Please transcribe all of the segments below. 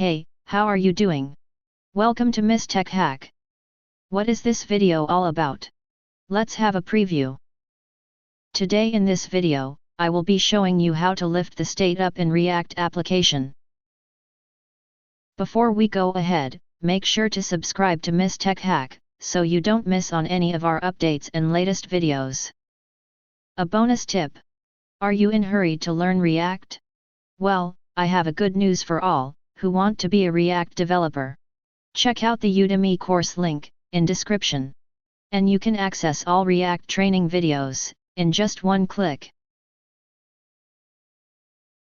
Hey, how are you doing? Welcome to Miss Tech Hack. What is this video all about? Let's have a preview. Today in this video, I will be showing you how to lift the state up in React application. Before we go ahead, make sure to subscribe to Miss Tech Hack, so you don't miss on any of our updates and latest videos. A bonus tip. Are you in a hurry to learn React? Well, I have a good news for all who want to be a React developer. Check out the Udemy course link in description. And you can access all React training videos in just one click.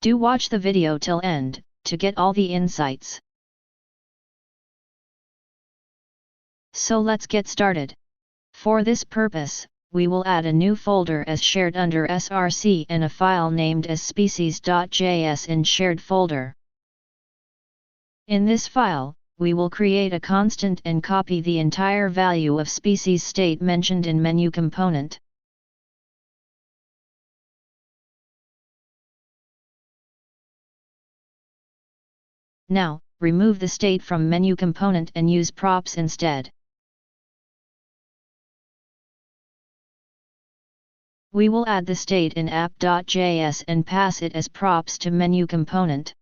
Do watch the video till end to get all the insights. So let's get started. For this purpose, we will add a new folder as shared under src and a file named as species.js in shared folder. In this file, we will create a constant and copy the entire value of species state mentioned in menu component. Now, remove the state from menu component and use props instead. We will add the state in app.js and pass it as props to menu component.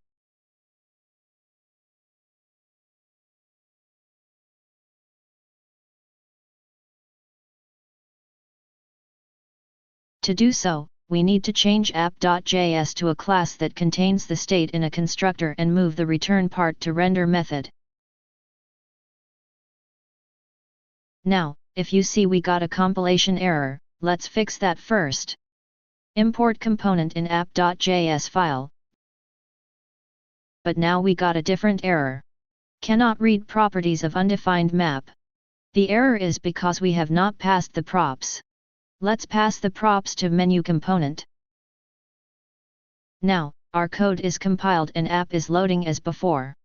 To do so, we need to change app.js to a class that contains the state in a constructor and move the return part to render method. Now, if you see we got a compilation error, let's fix that first. Import component in app.js file. But now we got a different error. Cannot read properties of undefined map. The error is because we have not passed the props. Let's pass the props to menu component. Now, our code is compiled and app is loading as before.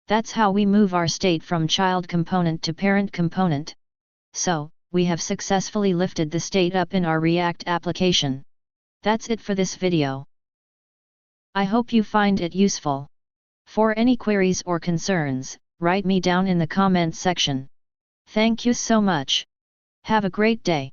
That's how we move our state from child component to parent component. So, we have successfully lifted the state up in our React application. That's it for this video. I hope you find it useful. For any queries or concerns, write me down in the comments section. Thank you so much. Have a great day.